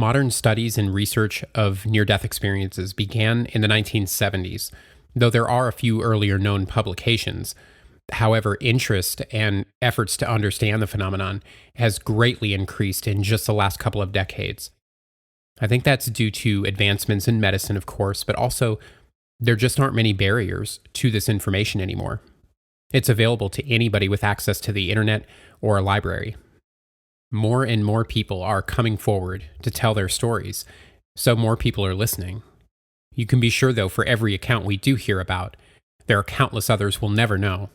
Modern studies and research of near-death experiences began in the 1970s, though there are a few earlier known publications. However, interest and efforts to understand the phenomenon has greatly increased in just the last couple of decades. I think that's due to advancements in medicine, of course, but also there just aren't many barriers to this information anymore. It's available to anybody with access to the internet or a library. More and more people are coming forward to tell their stories, so more people are listening. You can be sure, though, for every account we do hear about, there are countless others we'll never know.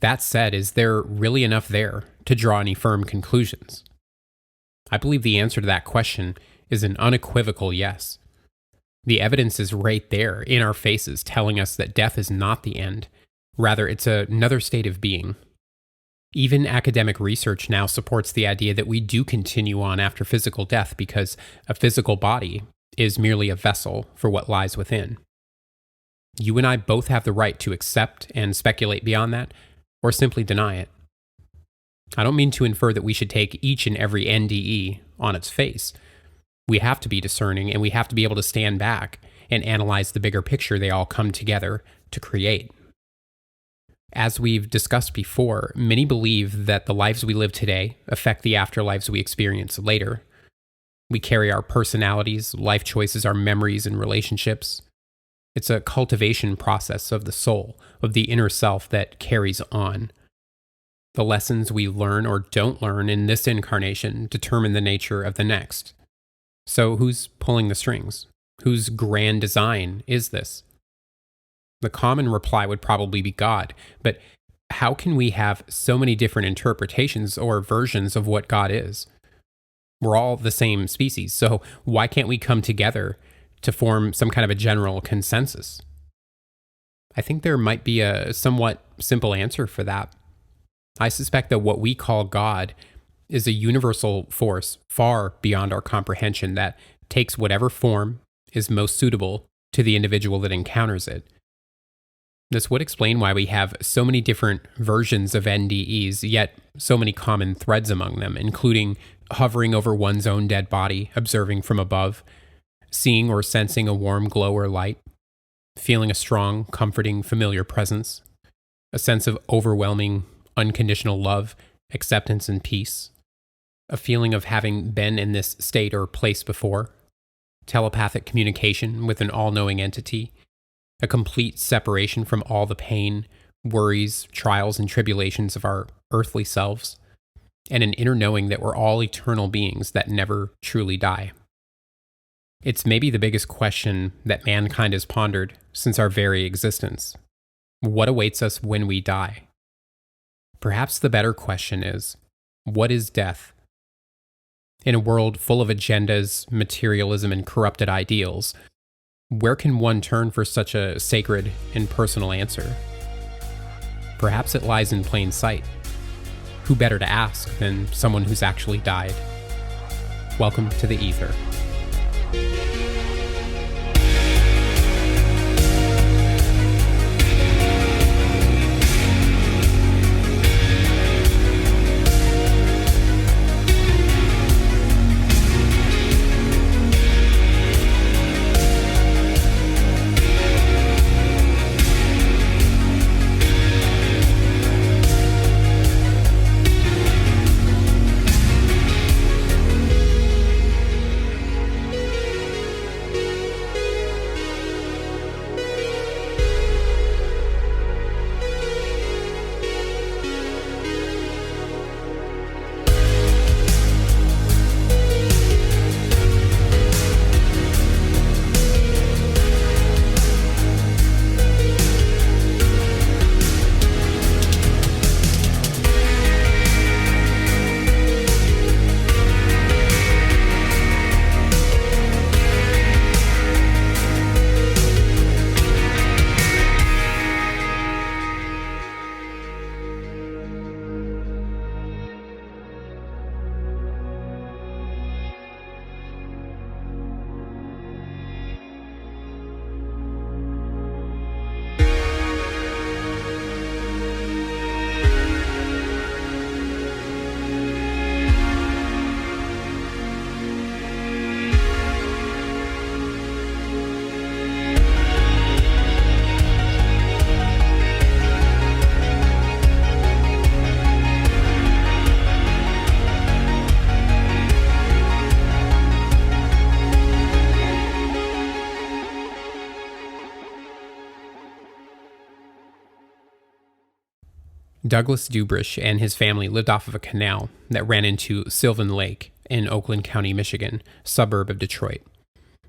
That said, is there really enough there to draw any firm conclusions? I believe the answer to that question is an unequivocal yes. The evidence is right there in our faces telling us that death is not the end. Rather, it's another state of being. Even academic research now supports the idea that we do continue on after physical death because a physical body is merely a vessel for what lies within. You and I both have the right to accept and speculate beyond that, or simply deny it. I don't mean to infer that we should take each and every NDE on its face. We have to be discerning, and we have to be able to stand back and analyze the bigger picture they all come together to create. As we've discussed before, many believe that the lives we live today affect the afterlives we experience later. We carry our personalities, life choices, our memories, and relationships. It's a cultivation process of the soul, of the inner self that carries on. The lessons we learn or don't learn in this incarnation determine the nature of the next. So who's pulling the strings? Whose grand design is this? The common reply would probably be God, but how can we have so many different interpretations or versions of what God is? We're all the same species, so why can't we come together to form some kind of a general consensus? I think there might be a somewhat simple answer for that. I suspect that what we call God is a universal force far beyond our comprehension that takes whatever form is most suitable to the individual that encounters it. This would explain why we have so many different versions of NDEs, yet so many common threads among them, including hovering over one's own dead body, observing from above, seeing or sensing a warm glow or light, feeling a strong, comforting, familiar presence, a sense of overwhelming, unconditional love, acceptance, and peace, a feeling of having been in this state or place before, telepathic communication with an all-knowing entity, a complete separation from all the pain, worries, trials, and tribulations of our earthly selves, and an inner knowing that we're all eternal beings that never truly die. It's maybe the biggest question that mankind has pondered since our very existence. What awaits us when we die? Perhaps the better question is, what is death? In a world full of agendas, materialism, and corrupted ideals, where can one turn for such a sacred and personal answer? Perhaps it lies in plain sight. Who better to ask than someone who's actually died? Welcome to the Ether. Douglas Dubrish and his family lived off of a canal that ran into Sylvan Lake in Oakland County, Michigan, suburb of Detroit.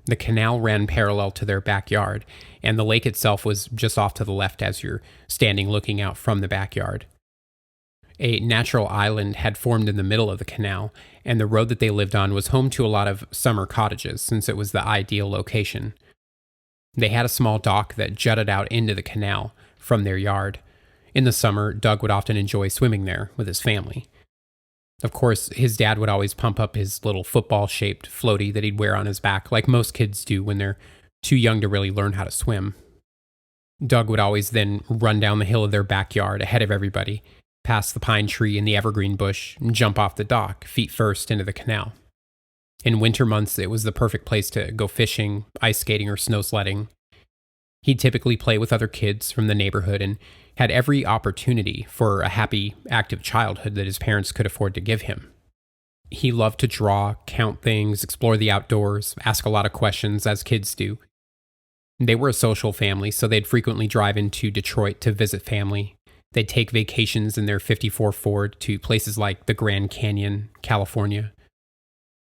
The canal ran parallel to their backyard, and the lake itself was just off to the left as you're standing looking out from the backyard. A natural island had formed in the middle of the canal, and the road that they lived on was home to a lot of summer cottages since it was the ideal location. They had a small dock that jutted out into the canal from their yard. In the summer, Doug would often enjoy swimming there with his family. Of course, his dad would always pump up his little football-shaped floaty that he'd wear on his back, like most kids do when they're too young to really learn how to swim. Doug would always then run down the hill of their backyard ahead of everybody, past the pine tree and the evergreen bush, and jump off the dock, feet first, into the canal. In winter months, it was the perfect place to go fishing, ice skating, or snow sledding. He'd typically play with other kids from the neighborhood and had every opportunity for a happy, active childhood that his parents could afford to give him. He loved to draw, count things, explore the outdoors, ask a lot of questions, as kids do. They were a social family, so they'd frequently drive into Detroit to visit family. They'd take vacations in their '54 Ford to places like the Grand Canyon, California.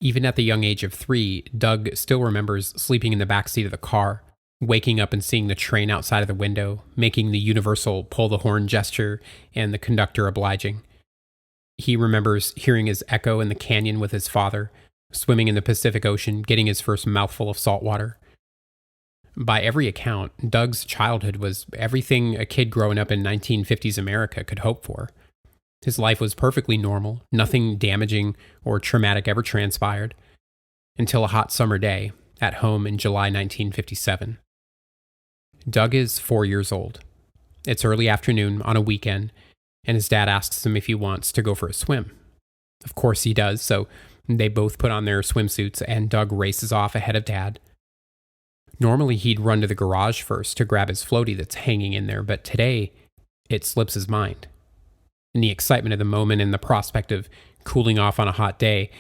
Even at the young age of 3, Doug still remembers sleeping in the backseat of the car, waking up and seeing the train outside of the window, making the universal pull the horn gesture, and the conductor obliging. He remembers hearing his echo in the canyon with his father, swimming in the Pacific Ocean, getting his first mouthful of salt water. By every account, Doug's childhood was everything a kid growing up in 1950s America could hope for. His life was perfectly normal, nothing damaging or traumatic ever transpired, until a hot summer day at home in July 1957. Doug is 4 years old. It's early afternoon on a weekend, and his dad asks him if he wants to go for a swim. Of course he does, so they both put on their swimsuits and Doug races off ahead of Dad. Normally he'd run to the garage first to grab his floaty that's hanging in there, but today it slips his mind. In the excitement of the moment and the prospect of cooling off on a hot day,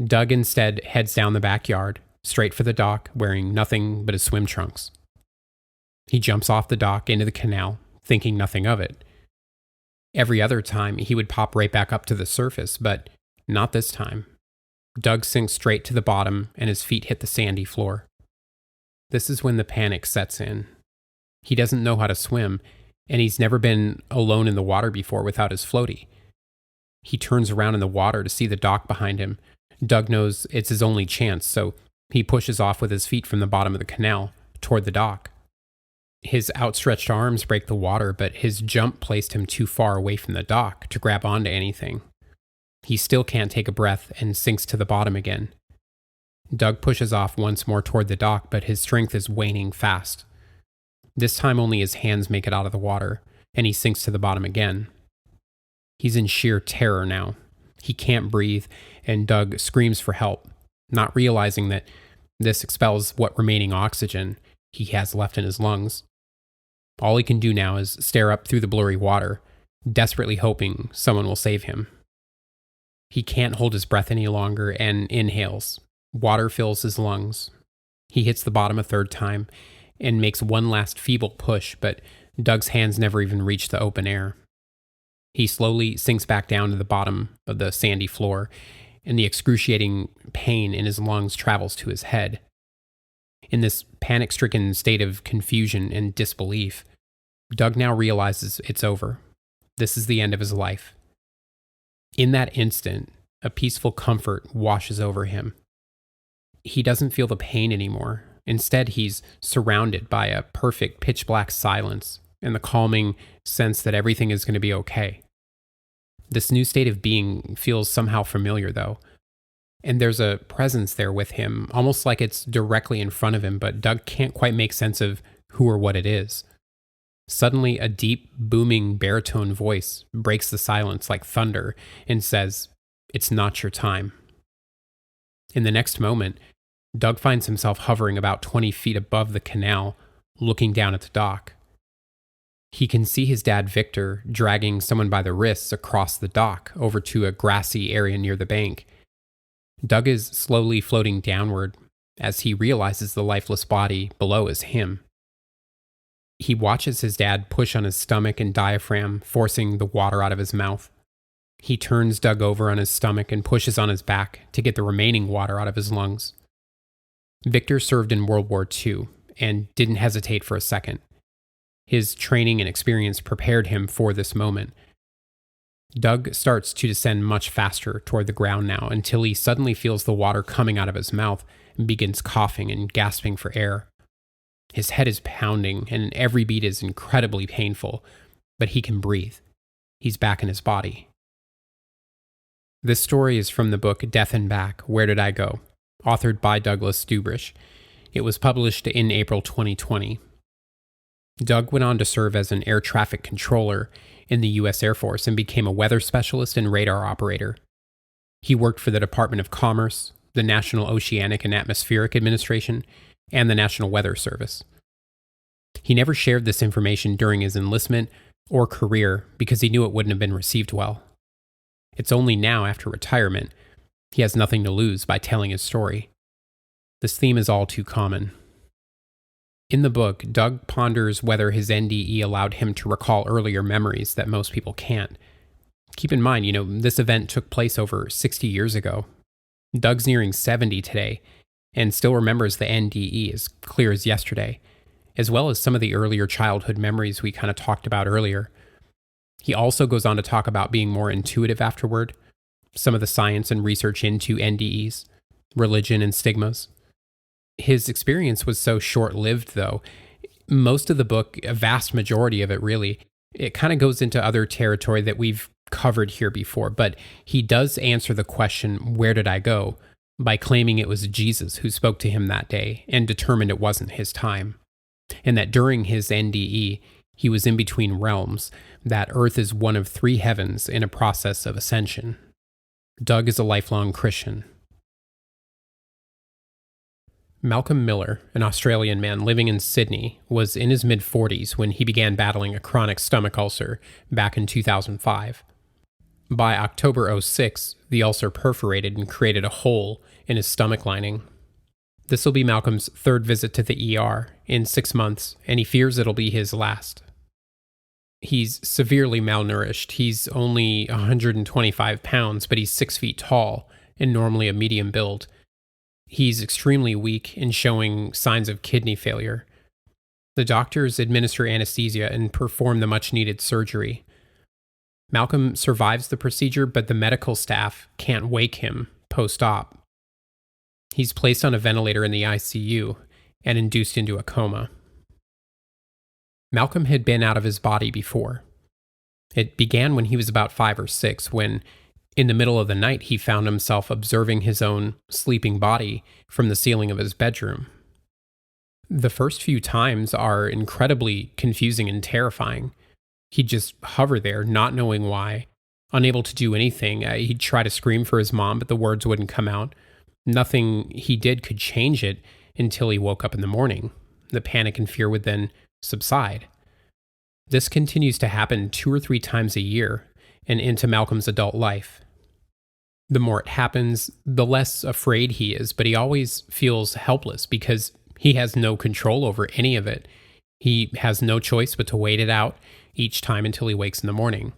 Doug instead heads down the backyard, straight for the dock, wearing nothing but his swim trunks. He jumps off the dock into the canal, thinking nothing of it. Every other time, he would pop right back up to the surface, but not this time. Doug sinks straight to the bottom, and his feet hit the sandy floor. This is when the panic sets in. He doesn't know how to swim, and he's never been alone in the water before without his floaty. He turns around in the water to see the dock behind him. Doug knows it's his only chance, so he pushes off with his feet from the bottom of the canal toward the dock. His outstretched arms break the water, but his jump placed him too far away from the dock to grab onto anything. He still can't take a breath and sinks to the bottom again. Doug pushes off once more toward the dock, but his strength is waning fast. This time only his hands make it out of the water, and he sinks to the bottom again. He's in sheer terror now. He can't breathe, and Doug screams for help, not realizing that this expels what remaining oxygen he has left in his lungs. All he can do now is stare up through the blurry water, desperately hoping someone will save him. He can't hold his breath any longer and inhales. Water fills his lungs. He hits the bottom a third time and makes one last feeble push, but Doug's hands never even reach the open air. He slowly sinks back down to the bottom of the sandy floor, and the excruciating pain in his lungs travels to his head. In this panic-stricken state of confusion and disbelief, Doug now realizes it's over. This is the end of his life. In that instant, a peaceful comfort washes over him. He doesn't feel the pain anymore. Instead, he's surrounded by a perfect pitch-black silence and the calming sense that everything is going to be okay. This new state of being feels somehow familiar, though. And there's a presence there with him, almost like it's directly in front of him, but Doug can't quite make sense of who or what it is. Suddenly, a deep, booming baritone voice breaks the silence like thunder and says, "It's not your time." In the next moment, Doug finds himself hovering about 20 feet above the canal, looking down at the dock. He can see his dad, Victor, dragging someone by the wrists across the dock over to a grassy area near the bank. Doug is slowly floating downward as he realizes the lifeless body below is him. He watches his dad push on his stomach and diaphragm, forcing the water out of his mouth. He turns Doug over on his stomach and pushes on his back to get the remaining water out of his lungs. Victor served in World War II and didn't hesitate for a second. His training and experience prepared him for this moment. Doug starts to descend much faster toward the ground now until he suddenly feels the water coming out of his mouth and begins coughing and gasping for air. His head is pounding and every beat is incredibly painful, but he can breathe. He's back in his body. This story is from the book Death and Back, Where Did I Go?, authored by Douglas Dubrish. It was published in April 2020. Doug went on to serve as an air traffic controller in the U.S. Air Force and became a weather specialist and radar operator. He worked for the Department of Commerce, the National Oceanic and Atmospheric Administration, and the National Weather Service. He never shared this information during his enlistment or career because he knew it wouldn't have been received well. It's only now, after retirement, he has nothing to lose by telling his story. This theme is all too common. In the book, Doug ponders whether his NDE allowed him to recall earlier memories that most people can't. Keep in mind, this event took place over 60 years ago. Doug's nearing 70 today and still remembers the NDE as clear as yesterday, as well as some of the earlier childhood memories we kind of talked about earlier. He also goes on to talk about being more intuitive afterward, some of the science and research into NDEs, religion and stigmas. His experience was so short-lived, though. Most of the book, a vast majority of it really, it kind of goes into other territory that we've covered here before, but he does answer the question, where did I go, by claiming it was Jesus who spoke to him that day and determined it wasn't his time, and that during his NDE, he was in between realms, that Earth is one of 3 heavens in a process of ascension. Doug is a lifelong Christian. Malcolm Miller, an Australian man living in Sydney, was in his mid-40s when he began battling a chronic stomach ulcer back in 2005. By October '06, the ulcer perforated and created a hole in his stomach lining. This will be Malcolm's 3rd visit to the ER in 6 months, and he fears it'll be his last. He's severely malnourished. He's only 125 pounds, but he's 6 feet tall and normally a medium build. He's extremely weak and showing signs of kidney failure. The doctors administer anesthesia and perform the much-needed surgery. Malcolm survives the procedure, but the medical staff can't wake him post-op. He's placed on a ventilator in the ICU and induced into a coma. Malcolm had been out of his body before. It began when he was about 5 or 6, when, in the middle of the night, he found himself observing his own sleeping body from the ceiling of his bedroom. The first few times are incredibly confusing and terrifying. He'd just hover there, not knowing why, unable to do anything. He'd try to scream for his mom, but the words wouldn't come out. Nothing he did could change it until he woke up in the morning. The panic and fear would then subside. This continues to happen 2 or 3 times a year and into Malcolm's adult life. The more it happens, the less afraid he is, but he always feels helpless because he has no control over any of it. He has no choice but to wait it out each time until he wakes in the morning.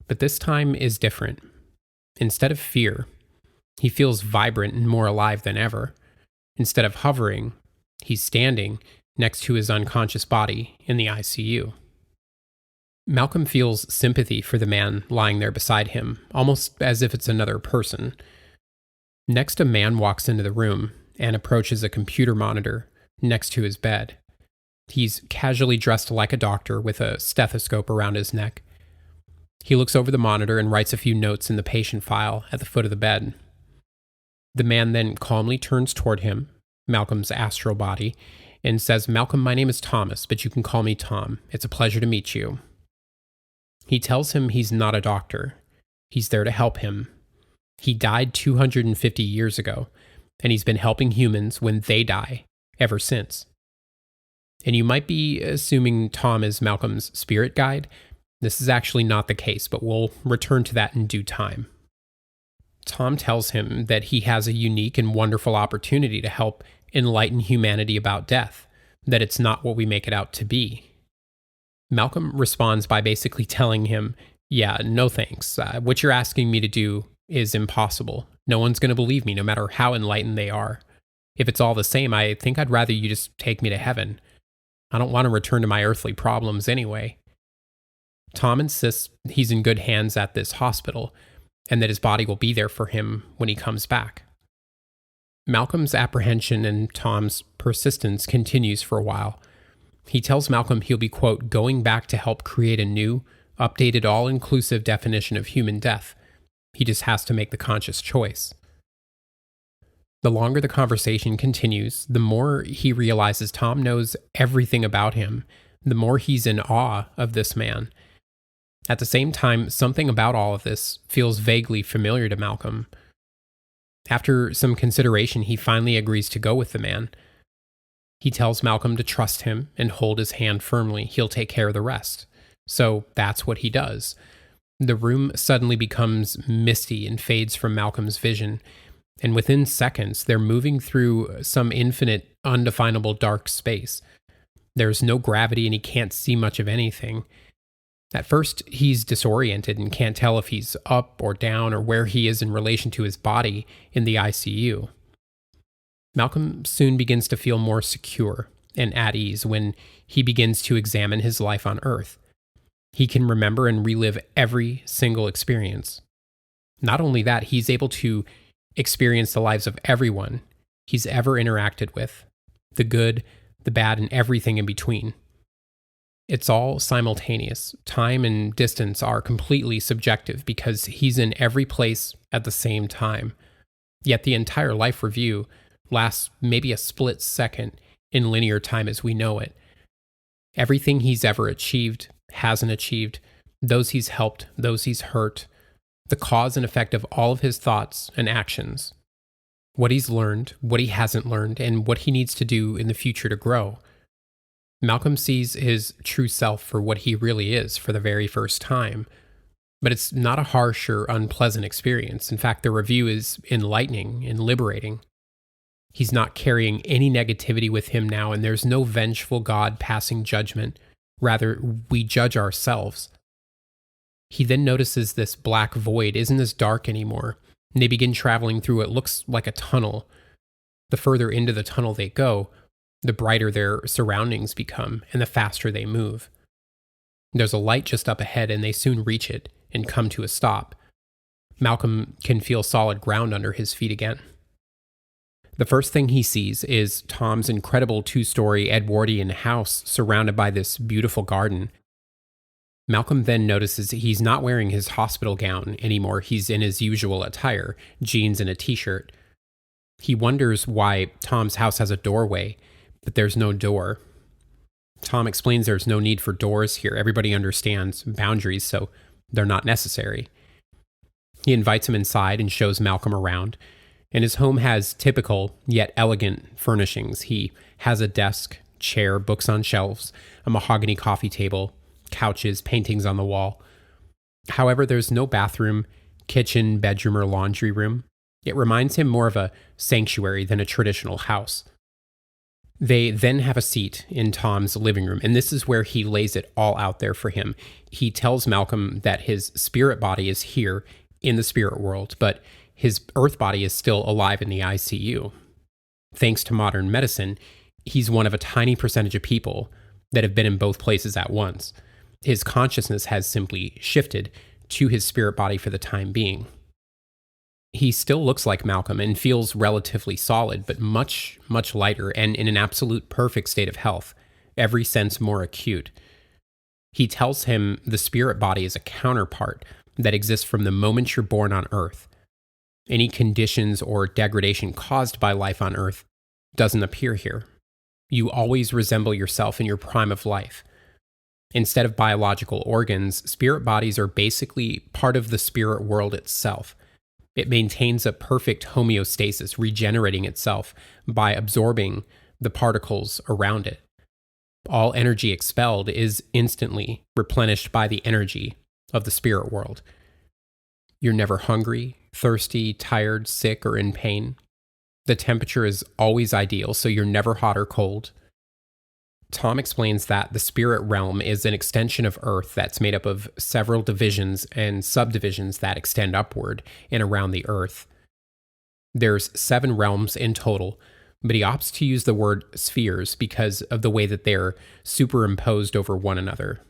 But this time is different. Instead of fear, he feels vibrant and more alive than ever. Instead of hovering, he's standing next to his unconscious body in the ICU. Malcolm feels sympathy for the man lying there beside him, almost as if it's another person. Next, a man walks into the room and approaches a computer monitor next to his bed. He's casually dressed like a doctor with a stethoscope around his neck. He looks over the monitor and writes a few notes in the patient file at the foot of the bed. The man then calmly turns toward him, Malcolm's astral body, and says, "Malcolm, my name is Thomas, but you can call me Tom. It's a pleasure to meet you." He tells him he's not a doctor. He's there to help him. He died 250 years ago, and he's been helping humans when they die ever since. And you might be assuming Tom is Malcolm's spirit guide. This is actually not the case, but we'll return to that in due time. Tom tells him that he has a unique and wonderful opportunity to help enlighten humanity about death, that it's not what we make it out to be. Malcolm responds by basically telling him, "Yeah, no thanks. What you're asking me to do is impossible. No one's going to believe me, no matter how enlightened they are. If it's all the same, I think I'd rather you just take me to heaven. I don't want to return to my earthly problems anyway." Tom insists he's in good hands at this hospital and that his body will be there for him when he comes back. Malcolm's apprehension and Tom's persistence continues for a while. He tells Malcolm he'll be, quote, going back to help create a new, updated, all-inclusive definition of human death. He just has to make the conscious choice. The longer the conversation continues, the more he realizes Tom knows everything about him, the more he's in awe of this man. At the same time, something about all of this feels vaguely familiar to Malcolm. After some consideration, he finally agrees to go with the man. He tells Malcolm to trust him and hold his hand firmly. He'll take care of the rest. So that's what he does. The room suddenly becomes misty and fades from Malcolm's vision, and within seconds, they're moving through some infinite, undefinable dark space. There's no gravity and he can't see much of anything. At first, he's disoriented and can't tell if he's up or down or where he is in relation to his body in the ICU. Malcolm soon begins to feel more secure and at ease when he begins to examine his life on Earth. He can remember and relive every single experience. Not only that, he's able to experience the lives of everyone he's ever interacted with, the good, the bad, and everything in between. It's all simultaneous. Time and distance are completely subjective because he's in every place at the same time. Yet the entire life review lasts maybe a split second in linear time as we know it. Everything he's ever achieved, hasn't achieved, those he's helped, those he's hurt, the cause and effect of all of his thoughts and actions, what he's learned, what he hasn't learned, and what he needs to do in the future to grow. Malcolm sees his true self for what he really is for the very first time. But it's not a harsh or unpleasant experience. In fact, the review is enlightening and liberating. He's not carrying any negativity with him now, and there's no vengeful God passing judgment. Rather, we judge ourselves. He then notices this black void isn't as dark anymore, and they begin traveling through what looks like a tunnel. The further into the tunnel they go, the brighter their surroundings become, and the faster they move. There's a light just up ahead, and they soon reach it and come to a stop. Malcolm can feel solid ground under his feet again. The first thing he sees is Tom's incredible 2-story Edwardian house surrounded by this beautiful garden. Malcolm then notices he's not wearing his hospital gown anymore. He's in his usual attire, jeans and a t-shirt. He wonders why Tom's house has a doorway, but there's no door. Tom explains there's no need for doors here. Everybody understands boundaries, so they're not necessary. He invites him inside and shows Malcolm around, and his home has typical yet elegant furnishings. He has a desk, chair, books on shelves, a mahogany coffee table, couches, paintings on the wall. However, there's no bathroom, kitchen, bedroom, or laundry room. It reminds him more of a sanctuary than a traditional house. They then have a seat in Tom's living room, and this is where he lays it all out there for him. He tells Malcolm that his spirit body is here in the spirit world, but his earth body is still alive in the ICU. Thanks to modern medicine, he's one of a tiny percentage of people that have been in both places at once. His consciousness has simply shifted to his spirit body for the time being. He still looks like Malcolm and feels relatively solid, but much, much lighter and in an absolute perfect state of health, every sense more acute. He tells him the spirit body is a counterpart that exists from the moment you're born on Earth. Any conditions or degradation caused by life on Earth doesn't appear here. You always resemble yourself in your prime of life. Instead of biological organs, spirit bodies are basically part of the spirit world itself. It maintains a perfect homeostasis, regenerating itself by absorbing the particles around it. All energy expelled is instantly replenished by the energy of the spirit world. You're never hungry, thirsty, tired, sick, or in pain. The temperature is always ideal, so you're never hot or cold. Tom explains that the spirit realm is an extension of Earth that's made up of several divisions and subdivisions that extend upward and around the Earth. There's 7 realms in total, but he opts to use the word spheres because of the way that they're superimposed over one another.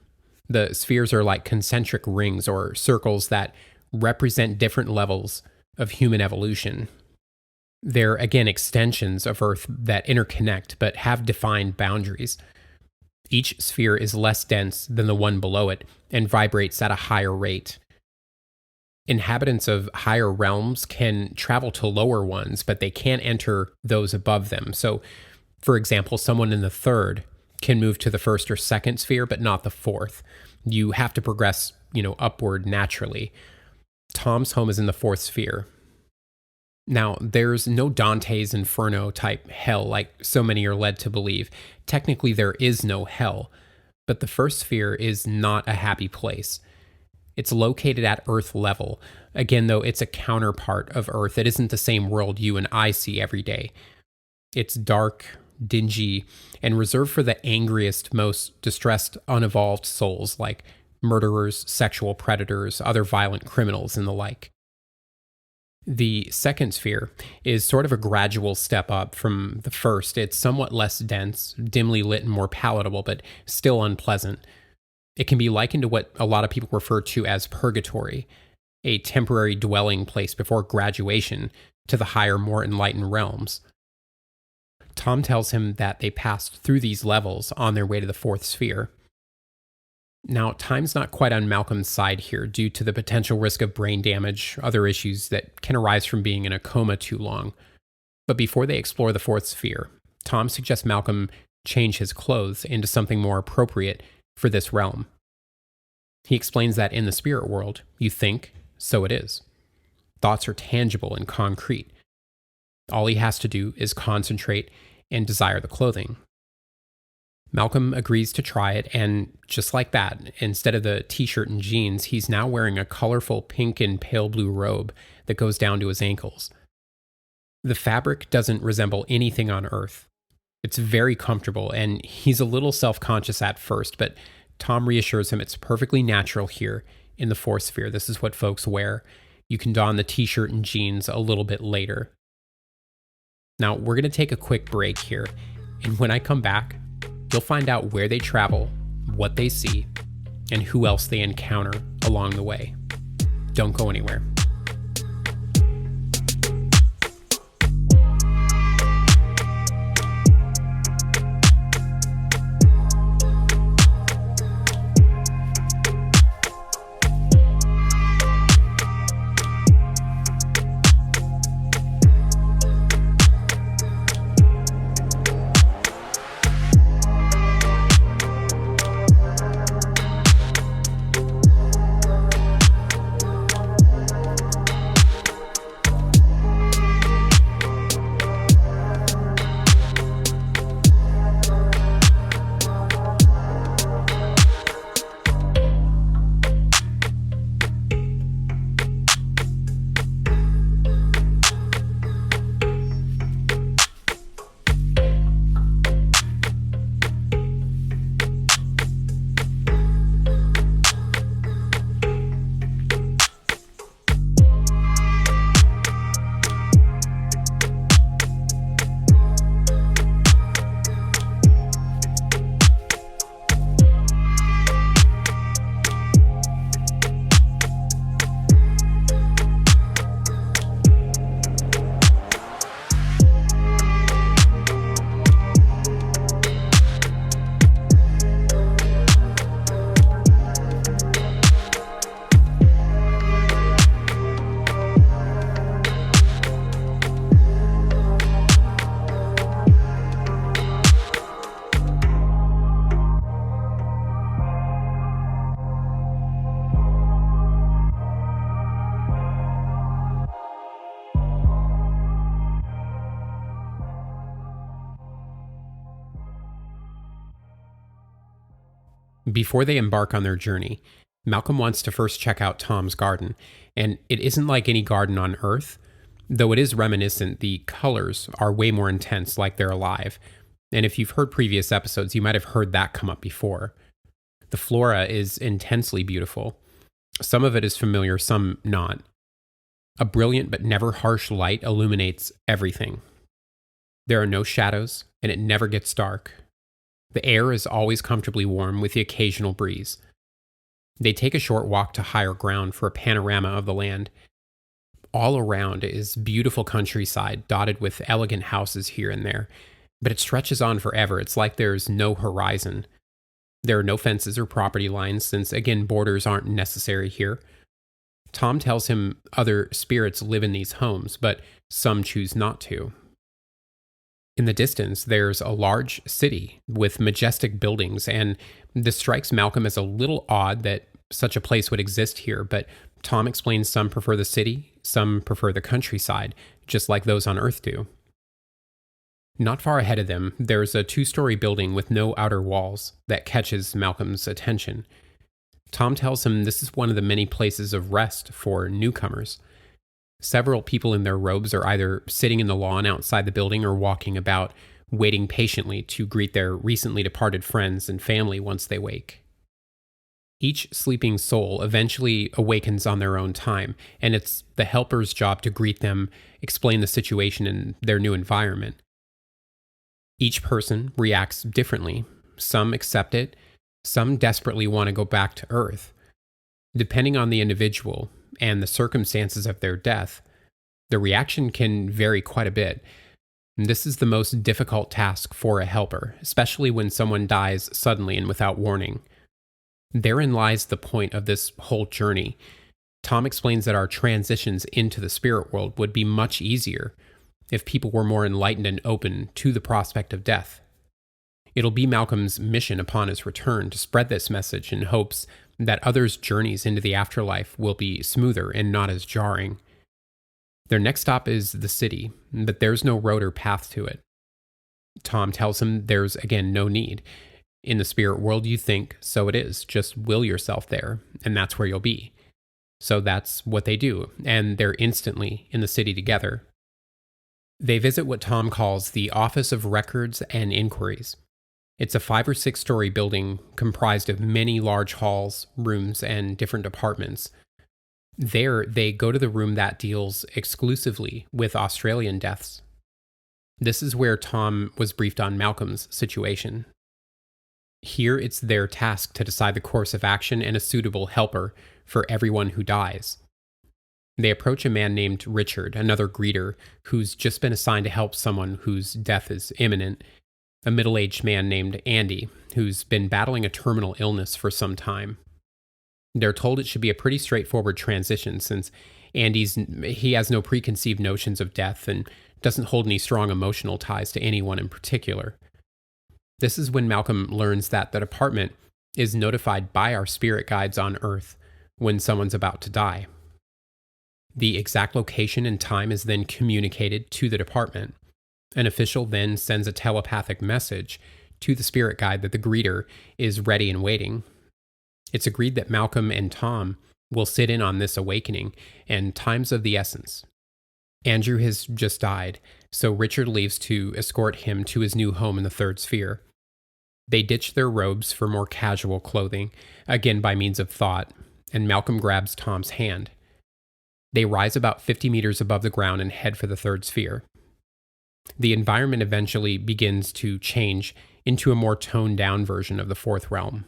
The spheres are like concentric rings or circles that represent different levels of human evolution. They're, again, extensions of Earth that interconnect but have defined boundaries. Each sphere is less dense than the one below it and vibrates at a higher rate. Inhabitants of higher realms can travel to lower ones, but they can't enter those above them. So, for example, someone in the third can move to the first or second sphere, but not the fourth. You have to progress, upward naturally. Tom's home is in the fourth sphere. Now, there's no Dante's Inferno type hell like so many are led to believe. Technically, there is no hell, but the first sphere is not a happy place. It's located at Earth level. Again, though, it's a counterpart of Earth. It isn't the same world you and I see every day. It's dark, dingy, and reserved for the angriest, most distressed, unevolved souls like murderers, sexual predators, other violent criminals, and the like. The second sphere is sort of a gradual step up from the first. It's somewhat less dense, dimly lit, and more palatable, but still unpleasant. It can be likened to what a lot of people refer to as purgatory, a temporary dwelling place before graduation to the higher, more enlightened realms. Tom tells him that they passed through these levels on their way to the fourth sphere. Now, time's not quite on Malcolm's side here due to the potential risk of brain damage, other issues that can arise from being in a coma too long. But before they explore the fourth sphere, Tom suggests Malcolm change his clothes into something more appropriate for this realm. He explains that in the spirit world, you think, so it is. Thoughts are tangible and concrete. All he has to do is concentrate and desire the clothing. Malcolm agrees to try it, and just like that, instead of the t-shirt and jeans, he's now wearing a colorful pink and pale blue robe that goes down to his ankles. The fabric doesn't resemble anything on Earth. It's very comfortable, and he's a little self-conscious at first, but Tom reassures him it's perfectly natural here in the fourth sphere. This is what folks wear. You can don the t-shirt and jeans a little bit later. Now, we're going to take a quick break here, and when I come back, you'll find out where they travel, what they see, and who else they encounter along the way. Don't go anywhere. Before they embark on their journey, Malcolm wants to first check out Tom's garden, and it isn't like any garden on Earth. Though it is reminiscent, the colors are way more intense, like they're alive. And if you've heard previous episodes, you might have heard that come up before. The flora is intensely beautiful. Some of it is familiar, some not. A brilliant but never harsh light illuminates everything. There are no shadows, and it never gets dark. The air is always comfortably warm with the occasional breeze. They take a short walk to higher ground for a panorama of the land. All around is beautiful countryside dotted with elegant houses here and there, but it stretches on forever. It's like there's no horizon. There are no fences or property lines since, again, borders aren't necessary here. Tom tells him other spirits live in these homes, but some choose not to. In the distance, there's a large city with majestic buildings, and this strikes Malcolm as a little odd that such a place would exist here, but Tom explains some prefer the city, some prefer the countryside, just like those on Earth do. Not far ahead of them, there's a 2-story building with no outer walls that catches Malcolm's attention. Tom tells him this is one of the many places of rest for newcomers. Several people in their robes are either sitting in the lawn outside the building or walking about, waiting patiently to greet their recently departed friends and family once they wake. Each sleeping soul eventually awakens on their own time, and it's the helper's job to greet them, explain the situation in their new environment. Each person reacts differently. Some accept it, some desperately want to go back to Earth. Depending on the individual and the circumstances of their death, the reaction can vary quite a bit. And this is the most difficult task for a helper, especially when someone dies suddenly and without warning. Therein lies the point of this whole journey. Tom explains that our transitions into the spirit world would be much easier if people were more enlightened and open to the prospect of death. It'll be Malcolm's mission upon his return to spread this message in hopes that others' journeys into the afterlife will be smoother and not as jarring. Their next stop is the city, but there's no road or path to it. Tom tells him there's, again, no need. In the spirit world, you think, so it is. Just will yourself there, and that's where you'll be. So that's what they do, and they're instantly in the city together. They visit what Tom calls the Office of Records and Inquiries. It's a 5 or 6 story building comprised of many large halls, rooms, and different departments. There, they go to the room that deals exclusively with Australian deaths. This is where Tom was briefed on Malcolm's situation. Here, it's their task to decide the course of action and a suitable helper for everyone who dies. They approach a man named Richard, another greeter, who's just been assigned to help someone whose death is imminent, a middle-aged man named Andy, who's been battling a terminal illness for some time. They're told it should be a pretty straightforward transition since he has no preconceived notions of death and doesn't hold any strong emotional ties to anyone in particular. This is when Malcolm learns that the department is notified by our spirit guides on Earth when someone's about to die. The exact location and time is then communicated to the department. An official then sends a telepathic message to the spirit guide that the greeter is ready and waiting. It's agreed that Malcolm and Tom will sit in on this awakening, and time's of the essence. Andrew has just died, so Richard leaves to escort him to his new home in the third sphere. They ditch their robes for more casual clothing, again by means of thought, and Malcolm grabs Tom's hand. They rise about 50 meters above the ground and head for the third sphere. The environment eventually begins to change into a more toned-down version of the fourth realm.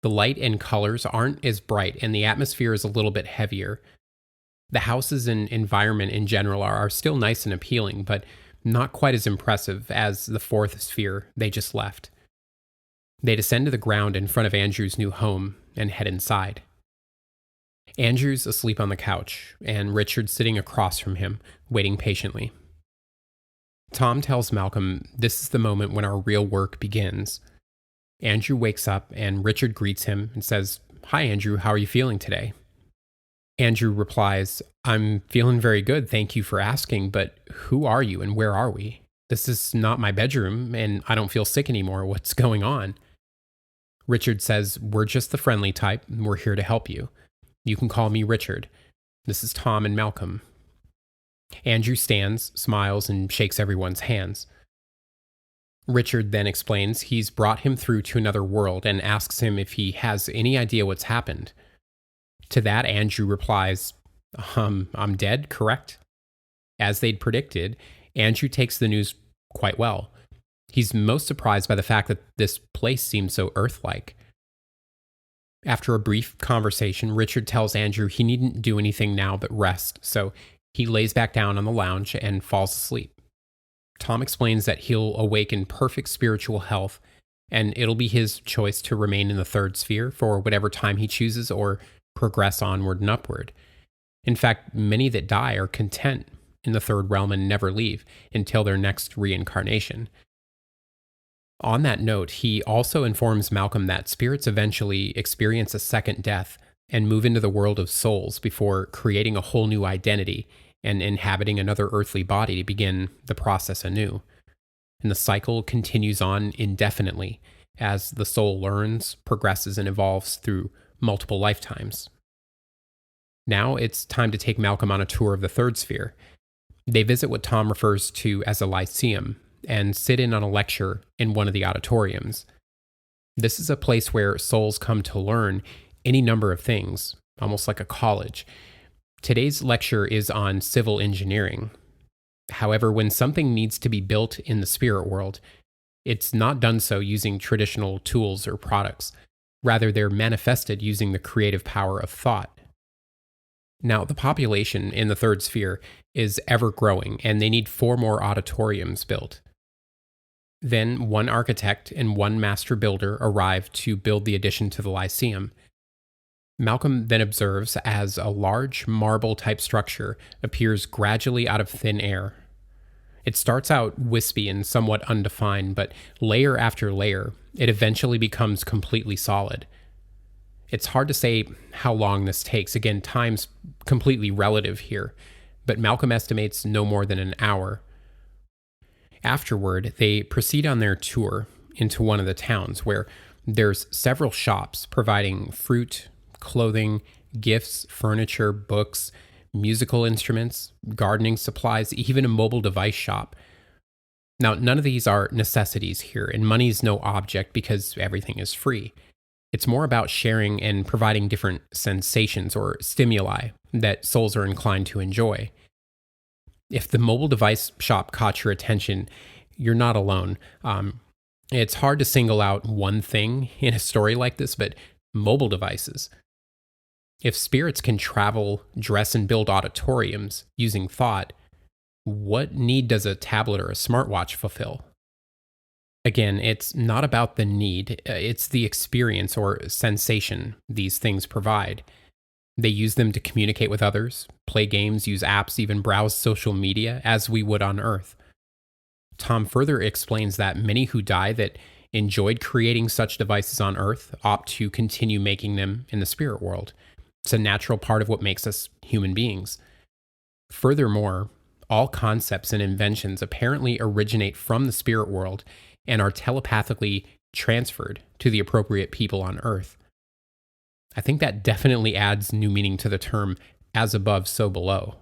The light and colors aren't as bright, and the atmosphere is a little bit heavier. The houses and environment in general are still nice and appealing, but not quite as impressive as the fourth sphere they just left. They descend to the ground in front of Andrew's new home and head inside. Andrew's asleep on the couch, and Richard's sitting across from him, waiting patiently. Tom tells Malcolm this is the moment when our real work begins. Andrew wakes up, and Richard greets him and says, "Hi, Andrew, how are you feeling today?" Andrew replies, "I'm feeling very good, thank you for asking, but who are you and where are we? This is not my bedroom, and I don't feel sick anymore. What's going on?" Richard says, "We're just the friendly type, and we're here to help you. You can call me Richard. This is Tom and Malcolm." Andrew stands, smiles, and shakes everyone's hands. Richard then explains he's brought him through to another world and asks him if he has any idea what's happened. To that, Andrew replies, I'm dead, correct? As they'd predicted, Andrew takes the news quite well. He's most surprised by the fact that this place seems so Earth-like. After a brief conversation, Richard tells Andrew he needn't do anything now but rest, so he lays back down on the lounge and falls asleep. Tom explains that he'll awake in perfect spiritual health, and it'll be his choice to remain in the third sphere for whatever time he chooses or progress onward and upward. In fact, many that die are content in the third realm and never leave until their next reincarnation. On that note, he also informs Malcolm that spirits eventually experience a second death and move into the world of souls before creating a whole new identity and inhabiting another earthly body to begin the process anew. And the cycle continues on indefinitely as the soul learns, progresses, and evolves through multiple lifetimes. Now it's time to take Malcolm on a tour of the third sphere. They visit what Tom refers to as a lyceum and sit in on a lecture in one of the auditoriums. This is a place where souls come to learn any number of things, almost like a college. Today's lecture is on civil engineering. However, when something needs to be built in the spirit world, it's not done so using traditional tools or products. Rather, they're manifested using the creative power of thought. Now, the population in the third sphere is ever growing, and they need 4 more auditoriums built. Then, one architect and one master builder arrive to build the addition to the Lyceum. Malcolm then observes as a large marble-type structure appears gradually out of thin air. It starts out wispy and somewhat undefined, but layer after layer, it eventually becomes completely solid. It's hard to say how long this takes. Again, time's completely relative here, but Malcolm estimates no more than an hour. Afterward, they proceed on their tour into one of the towns where there's several shops providing fruit, clothing, gifts, furniture, books, musical instruments, gardening supplies, even a mobile device shop. Now, none of these are necessities here, and money's no object because everything is free. It's more about sharing and providing different sensations or stimuli that souls are inclined to enjoy. If the mobile device shop caught your attention, you're not alone. It's hard to single out one thing in a story like this, but mobile devices. If spirits can travel, dress, and build auditoriums using thought, what need does a tablet or a smartwatch fulfill? Again, it's not about the need, it's the experience or sensation these things provide. They use them to communicate with others, play games, use apps, even browse social media as we would on Earth. Tom further explains that many who die that enjoyed creating such devices on Earth opt to continue making them in the spirit world. It's a natural part of what makes us human beings. Furthermore, all concepts and inventions apparently originate from the spirit world and are telepathically transferred to the appropriate people on Earth. I think that definitely adds new meaning to the term as above, so below.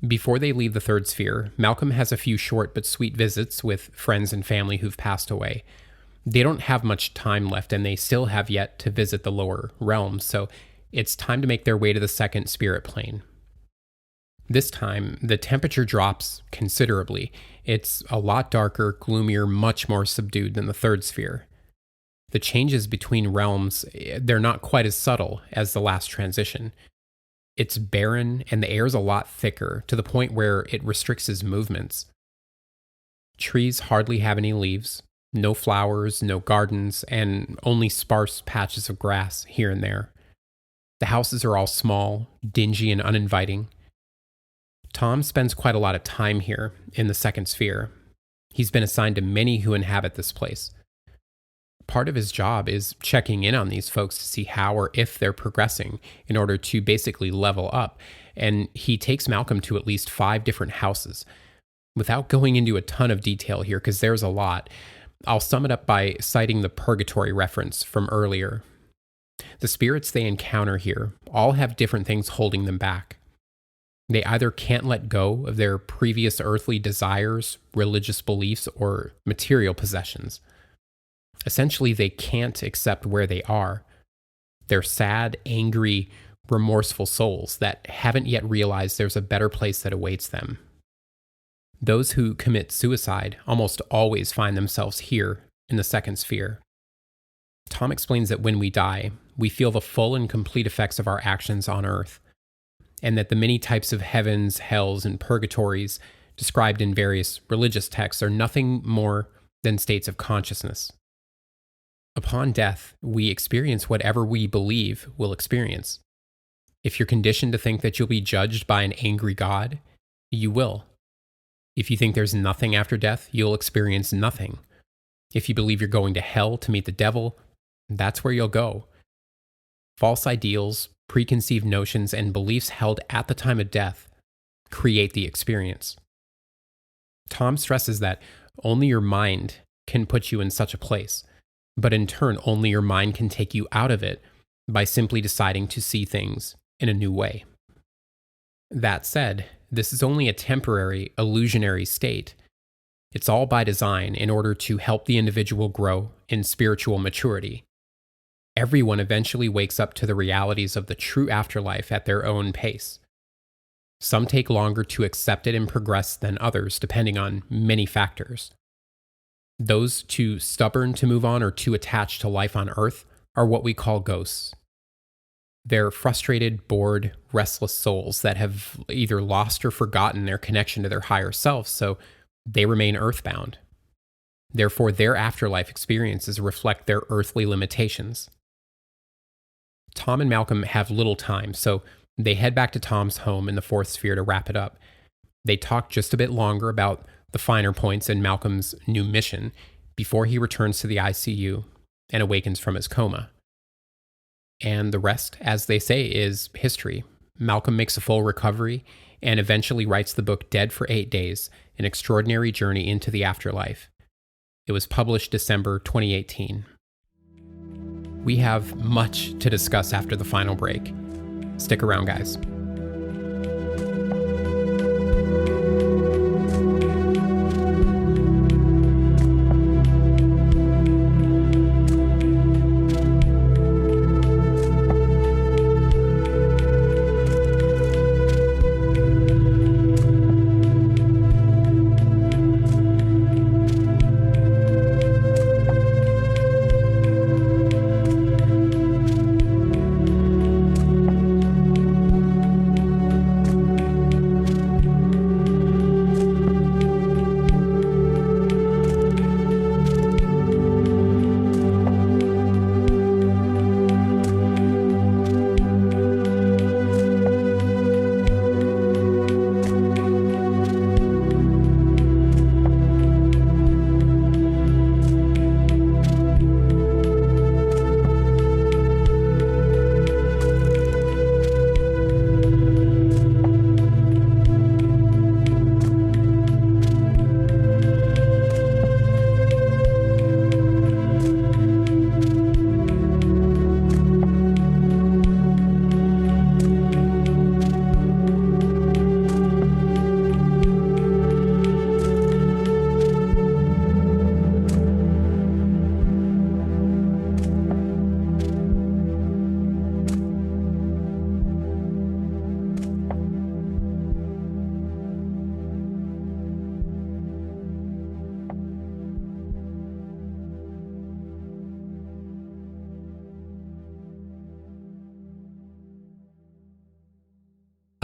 Before they leave the third sphere, Malcolm has a few short but sweet visits with friends and family who've passed away. They don't have much time left and they still have yet to visit the lower realms, so it's time to make their way to the second spirit plane. This time, the temperature drops considerably. It's a lot darker, gloomier, much more subdued than the third sphere. The changes between realms, they're not quite as subtle as the last transition. It's barren and the air's a lot thicker to the point where it restricts his movements. Trees hardly have any leaves, no flowers, no gardens, and only sparse patches of grass here and there. The houses are all small, dingy, and uninviting. Tom spends quite a lot of time here in the second sphere. He's been assigned to many who inhabit this place. Part of his job is checking in on these folks to see how or if they're progressing in order to basically level up, and he takes Malcolm to at least 5 different houses. Without going into a ton of detail here, because there's a lot, I'll sum it up by citing the purgatory reference from earlier. The spirits they encounter here all have different things holding them back. They either can't let go of their previous earthly desires, religious beliefs, or material possessions. Essentially, they can't accept where they are. They're sad, angry, remorseful souls that haven't yet realized there's a better place that awaits them. Those who commit suicide almost always find themselves here in the second sphere. Tom explains that when we die, we feel the full and complete effects of our actions on earth, and that the many types of heavens, hells, and purgatories described in various religious texts are nothing more than states of consciousness. Upon death, we experience whatever we believe we'll experience. If you're conditioned to think that you'll be judged by an angry God, you will. If you think there's nothing after death, you'll experience nothing. If you believe you're going to hell to meet the devil, that's where you'll go. False ideals, preconceived notions, and beliefs held at the time of death create the experience. Tom stresses that only your mind can put you in such a place, but in turn, only your mind can take you out of it by simply deciding to see things in a new way. That said, this is only a temporary, illusionary state. It's all by design in order to help the individual grow in spiritual maturity. Everyone eventually wakes up to the realities of the true afterlife at their own pace. Some take longer to accept it and progress than others, depending on many factors. Those too stubborn to move on or too attached to life on Earth are what we call ghosts. They're frustrated, bored, restless souls that have either lost or forgotten their connection to their higher selves, so they remain earthbound. Therefore, their afterlife experiences reflect their earthly limitations. Tom and Malcolm have little time, so they head back to Tom's home in the fourth sphere to wrap it up. They talk just a bit longer about the finer points in Malcolm's new mission before he returns to the ICU and awakens from his coma. And the rest, as they say, is history. Malcolm makes a full recovery and eventually writes the book Dead for 8 Days, An Extraordinary Journey into the Afterlife. It was published December 2018. We have much to discuss after the final break. Stick around, guys.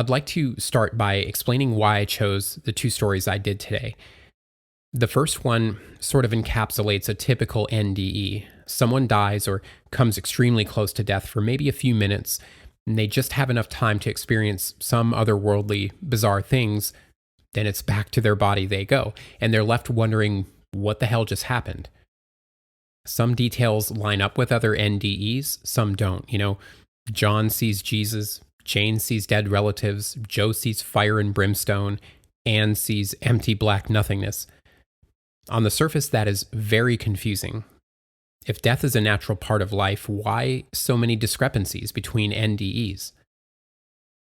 I'd like to start by explaining why I chose the two stories I did today. The first one sort of encapsulates a typical NDE. Someone dies or comes extremely close to death for maybe a few minutes, and they just have enough time to experience some otherworldly, bizarre things, then it's back to their body they go, and they're left wondering what the hell just happened. Some details line up with other NDEs, some don't. John sees Jesus, Jane sees dead relatives, Joe sees fire and brimstone, Anne sees empty black nothingness. On the surface, that is very confusing. If death is a natural part of life, why so many discrepancies between NDEs?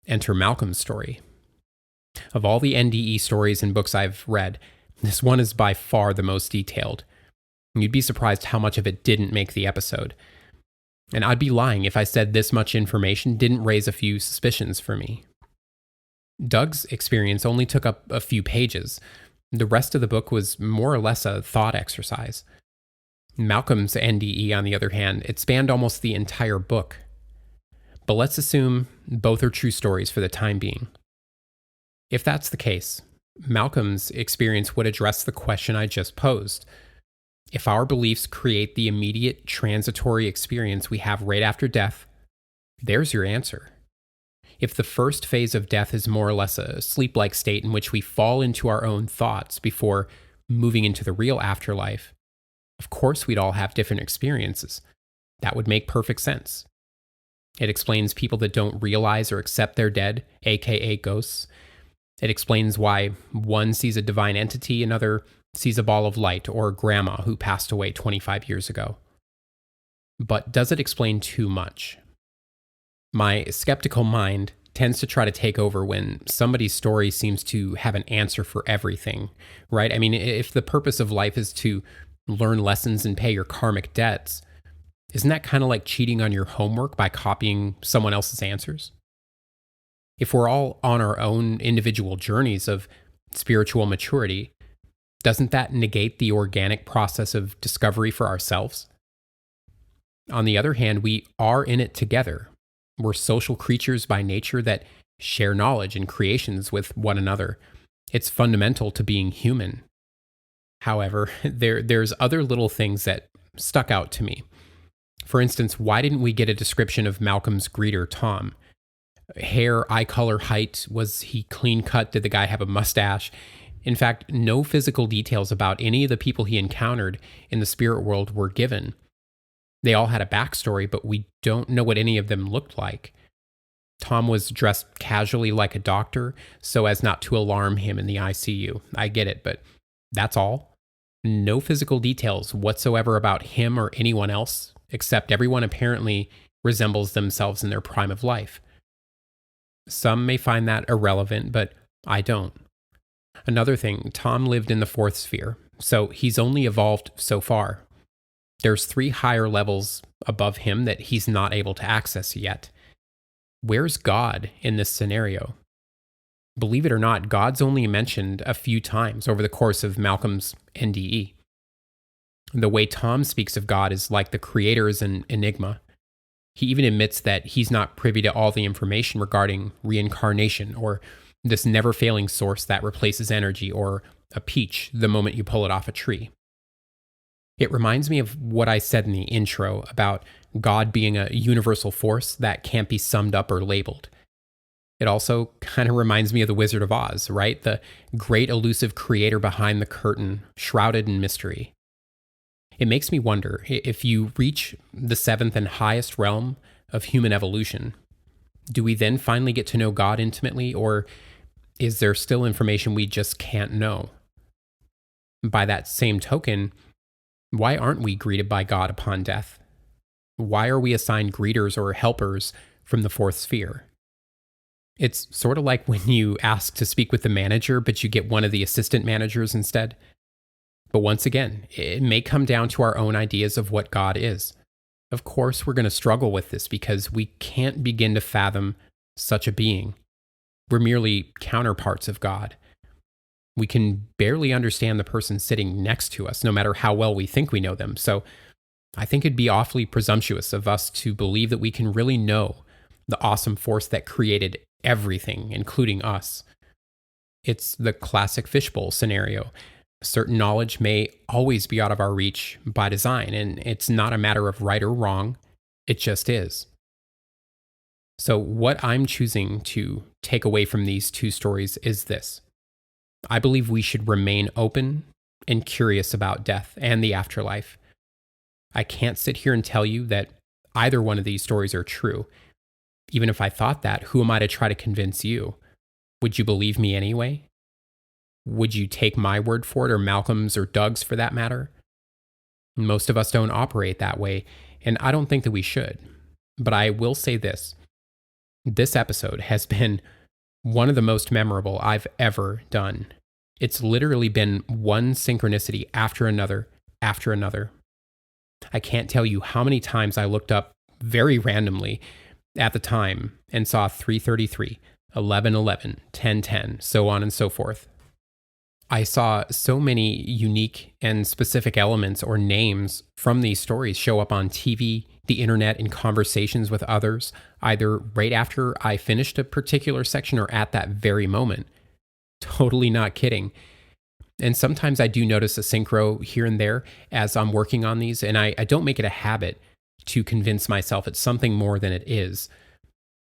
Enter Malcolm's story. Of all the NDE stories and books I've read, this one is by far the most detailed. You'd be surprised how much of it didn't make the episode. And I'd be lying if I said this much information didn't raise a few suspicions for me. Doug's experience only took up a few pages. The rest of the book was more or less a thought exercise. Malcolm's NDE, on the other hand, it spanned almost the entire book. But let's assume both are true stories for the time being. If that's the case, Malcolm's experience would address the question I just posed. If our beliefs create the immediate transitory experience we have right after death, there's your answer. If the first phase of death is more or less a sleep-like state in which we fall into our own thoughts before moving into the real afterlife, of course we'd all have different experiences. That would make perfect sense. It explains people that don't realize or accept they're dead, aka ghosts. It explains why one sees a divine entity, another sees a ball of light, or grandma who passed away 25 years ago. But does it explain too much? My skeptical mind tends to try to take over when somebody's story seems to have an answer for everything, right? I mean, if the purpose of life is to learn lessons and pay your karmic debts, isn't that kind of like cheating on your homework by copying someone else's answers? If we're all on our own individual journeys of spiritual maturity, doesn't that negate the organic process of discovery for ourselves? On the other hand, we are in it together. We're social creatures by nature that share knowledge and creations with one another. It's fundamental to being human. However, there's other little things that stuck out to me. For instance, why didn't we get a description of Malcolm's greeter, Tom? Hair, eye color, height, was he clean cut? Did the guy have a mustache? In fact, no physical details about any of the people he encountered in the spirit world were given. They all had a backstory, but we don't know what any of them looked like. Tom was dressed casually like a doctor, so as not to alarm him in the ICU. I get it, but that's all. No physical details whatsoever about him or anyone else, except everyone apparently resembles themselves in their prime of life. Some may find that irrelevant, but I don't. Another thing, Tom lived in the fourth sphere, so he's only evolved so far. There's 3 higher levels above him that he's not able to access yet. Where's God in this scenario? Believe it or not, God's only mentioned a few times over the course of Malcolm's NDE. The way Tom speaks of God is like the creator is an enigma. He even admits that he's not privy to all the information regarding reincarnation or this never-failing source that replaces energy or a peach the moment you pull it off a tree. It reminds me of what I said in the intro about God being a universal force that can't be summed up or labeled. It also kind of reminds me of the Wizard of Oz, right? The great elusive creator behind the curtain, shrouded in mystery. It makes me wonder, if you reach the 7th and highest realm of human evolution, do we then finally get to know God intimately, or is there still information we just can't know? By that same token, why aren't we greeted by God upon death? Why are we assigned greeters or helpers from the fourth sphere? It's sort of like when you ask to speak with the manager, but you get one of the assistant managers instead. But once again, it may come down to our own ideas of what God is. Of course, we're going to struggle with this because we can't begin to fathom such a being. We're merely counterparts of God. We can barely understand the person sitting next to us, no matter how well we think we know them. So I think it'd be awfully presumptuous of us to believe that we can really know the awesome force that created everything, including us. It's the classic fishbowl scenario. Certain knowledge may always be out of our reach by design, and it's not a matter of right or wrong. It just is. So what I'm choosing to take away from these 2 stories is this. I believe we should remain open and curious about death and the afterlife. I can't sit here and tell you that either one of these stories are true. Even if I thought that, who am I to try to convince you? Would you believe me anyway? Would you take my word for it, or Malcolm's or Doug's for that matter? Most of us don't operate that way, and I don't think that we should. But I will say this. This episode has been One of the most memorable I've ever done. It's literally been one synchronicity after another after another. I can't tell you how many times I looked up very randomly at the time and saw 333, 1111, 1010, so on and so forth. I saw so many unique and specific elements or names from these stories show up on TV, the internet, in conversations with others, either right after I finished a particular section or at that very moment. Totally not kidding. And sometimes I do notice a synchro here and there as I'm working on these, and I don't make it a habit to convince myself it's something more than it is.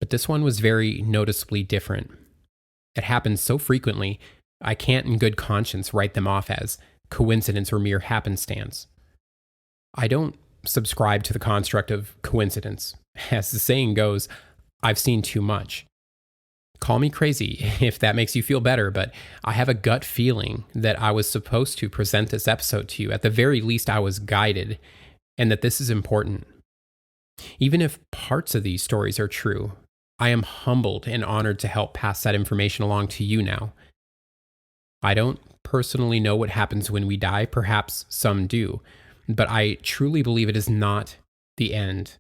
But this one was very noticeably different. It happens so frequently, I can't in good conscience write them off as coincidence or mere happenstance. I don't subscribe to the construct of coincidence. As the saying goes, I've seen too much. Call me crazy if that makes you feel better, but I have a gut feeling that I was supposed to present this episode to you. At the very least, I was guided, and that this is important. Even if parts of these stories are true, I am humbled and honored to help pass that information along to you now. I don't personally know what happens when we die, perhaps some do, but I truly believe it is not the end.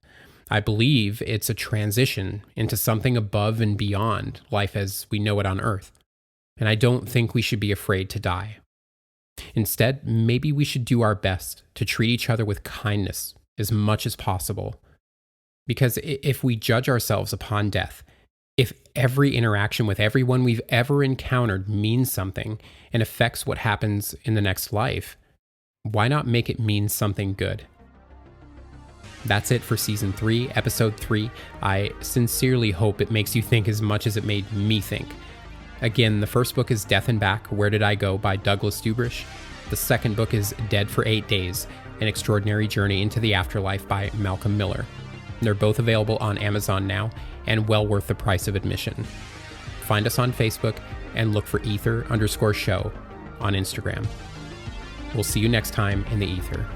I believe it's a transition into something above and beyond life as we know it on Earth. And I don't think we should be afraid to die. Instead, maybe we should do our best to treat each other with kindness as much as possible. Because if we judge ourselves upon death, if every interaction with everyone we've ever encountered means something and affects what happens in the next life, why not make it mean something good? That's it for Season 3, Episode 3. I sincerely hope it makes you think as much as it made me think. Again, the first book is Death and Back, Where Did I Go by Douglas Dubrish. The second book is Dead for 8 Days, An Extraordinary Journey into the Afterlife by Malcolm Miller. They're both available on Amazon now and well worth the price of admission. Find us on Facebook and look for Ether_show on Instagram. We'll see you next time in the Ether.